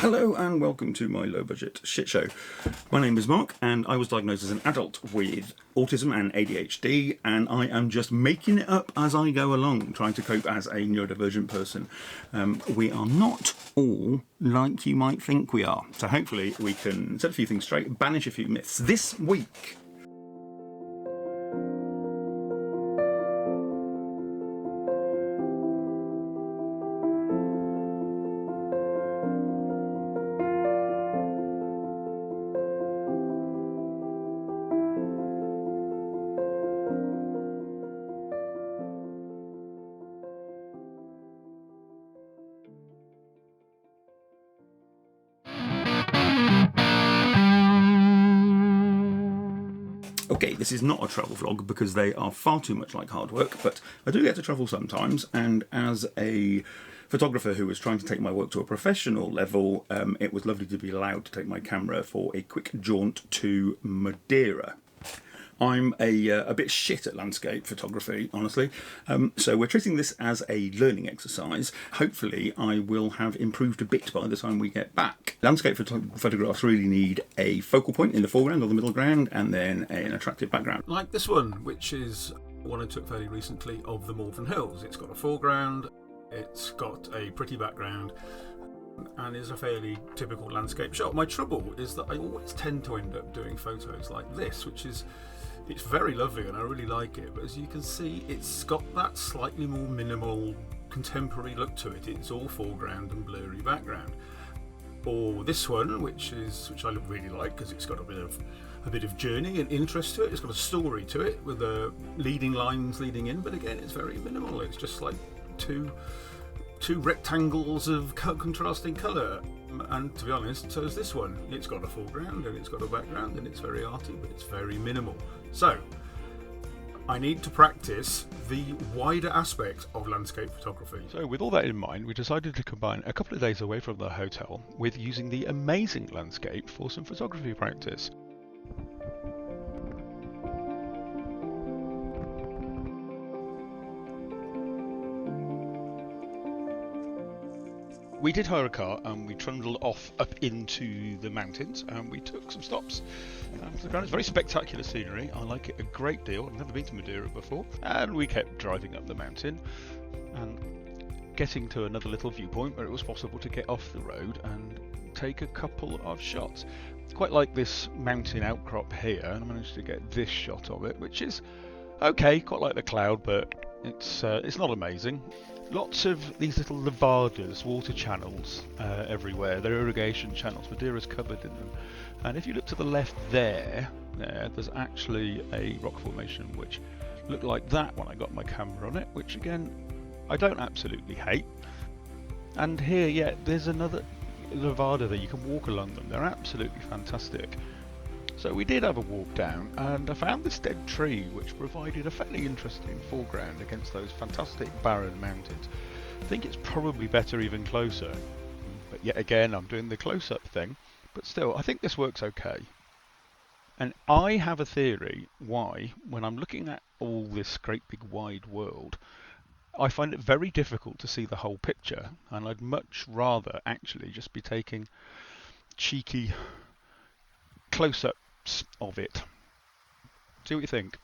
Hello and welcome to my low budget shit show. My name is Mark and I was diagnosed as an adult with autism and ADHD, and I am just making it up as I go along, trying to cope as a neurodivergent person. We are not all like you might think we are, so hopefully we can set a few things straight, banish a few myths. This week, okay, this is not a travel vlog because they are far too much like hard work, but I do get to travel sometimes, and as a photographer who was trying to take my work to a professional level, it was lovely to be allowed to take my camera for a quick jaunt to Madeira. I'm a bit shit at landscape photography, honestly, so we're treating this as a learning exercise. Hopefully I will have improved a bit by the time we get back. Landscape photographs really need a focal point in the foreground or the middle ground, and then an attractive background. Like this one, which is one I took fairly recently of the Malvern Hills. It's got a foreground, it's got a pretty background, and is a fairly typical landscape shot. My trouble is that I always tend to end up doing photos like this, which is, it's very lovely and I really like it, but as you can see, it's got that slightly more minimal contemporary look to it. It's all foreground and blurry background. Or this one, which I really like because it's got a bit of journey and interest to it. It's got a story to it with the leading lines leading in, but again, it's very minimal. It's just like two rectangles of contrasting colour. And to be honest, so is this one. It's got a foreground and it's got a background and it's very arty, but it's very minimal. So I need to practice the wider aspect of landscape photography. So with all that in mind, we decided to combine a couple of days away from the hotel with using the amazing landscape for some photography practice. We did hire a car and we trundled off up into the mountains and we took some stops. To the ground, it's very spectacular scenery. I like it a great deal. I've never been to Madeira before. And we kept driving up the mountain and getting to another little viewpoint where it was possible to get off the road and take a couple of shots. Quite like this mountain outcrop here, and I managed to get this shot of it, which is okay, quite like the cloud, but it's not amazing. Lots of these little levadas, water channels everywhere. They're irrigation channels. Madeira's covered in them. And if you look to the left there's actually a rock formation which looked like that when I got my camera on it, which again, I don't absolutely hate. And here, yeah, there's another levada that you can walk along them. They're absolutely fantastic. So we did have a walk down and I found this dead tree which provided a fairly interesting foreground against those fantastic barren mountains. I think it's probably better even closer, but yet again I'm doing the close-up thing, but still I think this works okay. And I have a theory why, when I'm looking at all this great big wide world, I find it very difficult to see the whole picture, and I'd much rather actually just be taking cheeky close-ups of it. See what you think.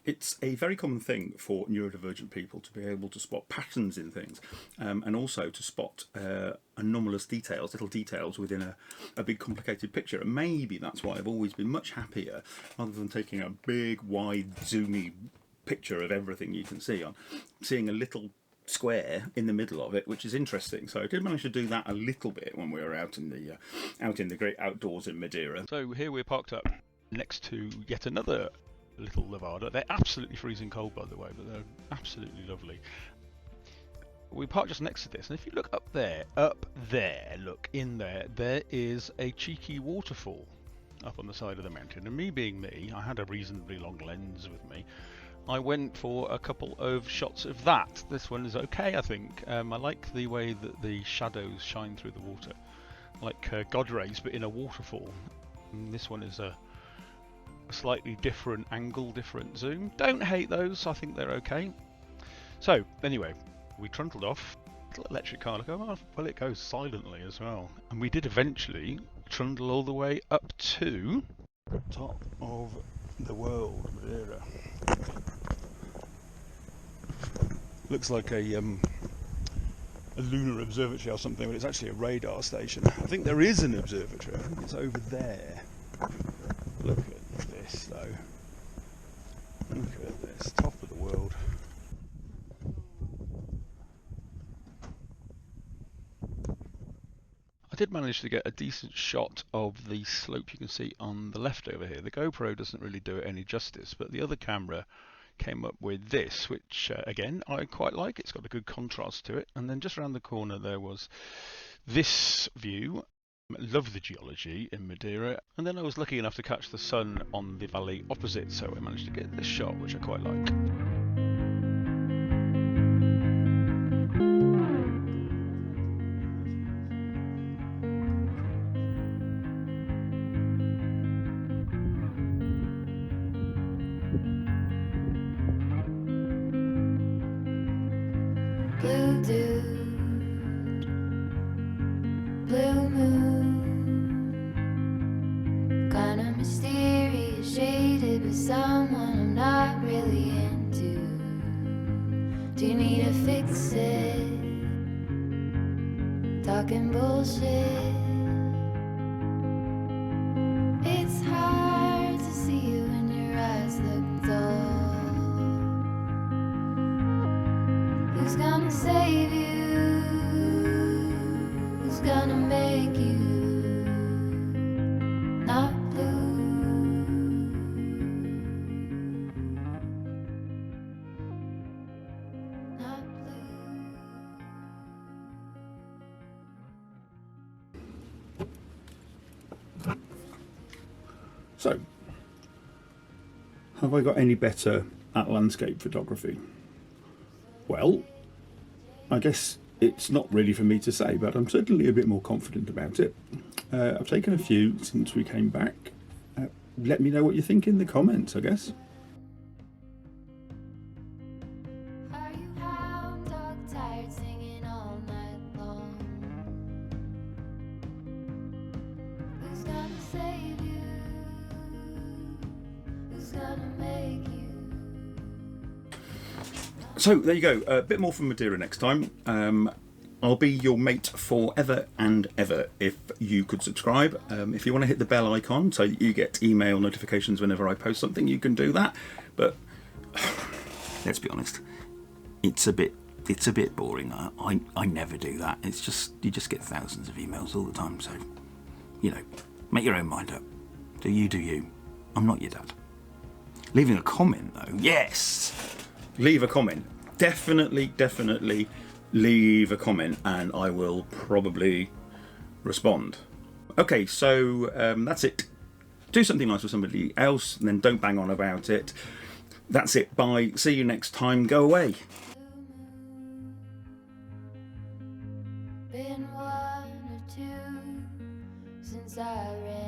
It's a very common thing for neurodivergent people to be able to spot patterns in things, and also to spot anomalous details, little details within a big complicated picture. And maybe that's why I've always been much happier, rather than taking a big, wide, zoomy picture of everything you can see, on seeing a little square in the middle of it, which is interesting. So I did manage to do that a little bit when we were out in the great outdoors in Madeira. So here we're parked up next to yet another little levada. They're absolutely freezing cold, by the way, but they're absolutely lovely. We parked just next to this, and if you look up there, look in there is a cheeky waterfall up on the side of the mountain. And me being me, I had a reasonably long lens with me. I went for a couple of shots of that. This one is okay, I think. I like the way that the shadows shine through the water, like God rays, but in a waterfall. And this one is a slightly different angle, different zoom. Don't hate those, I think they're okay. So, anyway, we trundled off. little electric car. Look, oh, well, it goes silently as well. And we did eventually trundle all the way up to the top of the world, Madeira. Looks like a lunar observatory or something, but it's actually a radar station. I think there is an observatory. I think it's over there. Look at this, though. Look at this, top of the world. I did manage to get a decent shot of the slope you can see on the left over here. The GoPro doesn't really do it any justice, but the other camera came up with this, which again I quite like. It's got a good contrast to it. And then just around the corner there was this view. Love the geology in Madeira. And then I was lucky enough to catch the sun on the valley opposite, so I managed to get this shot, which I quite like. Blue dude, blue moon, kinda mysterious, shaded with someone I'm not really into. Do you need to fix it? Talking bullshit. It's hard to see you when your eyes look dull. Who's gonna save you? Who's gonna make you not blue? Not blue. So, have I got any better at landscape photography? Well, I guess it's not really for me to say, but I'm certainly a bit more confident about it. I've taken a few since we came back. Let me know what you think in the comments, I guess. Are you hound dog tired singing all night long? Who's gonna save you? Who's gonna make you? So there you go, a bit more from Madeira next time. I'll be your mate forever and ever if you could subscribe. If you want to hit the bell icon so you get email notifications whenever I post something, you can do that. But let's be honest, it's a bit boring. I never do that. It's just, you just get thousands of emails all the time. So, you know, make your own mind up. Do you. I'm not your dad. Leaving a comment though, yes! Leave a comment. Definitely leave a comment and I will probably respond. Okay, so that's it. Do something nice with somebody else and then don't bang on about it. That's it. Bye. See you next time. Go away. Been one or two since I ran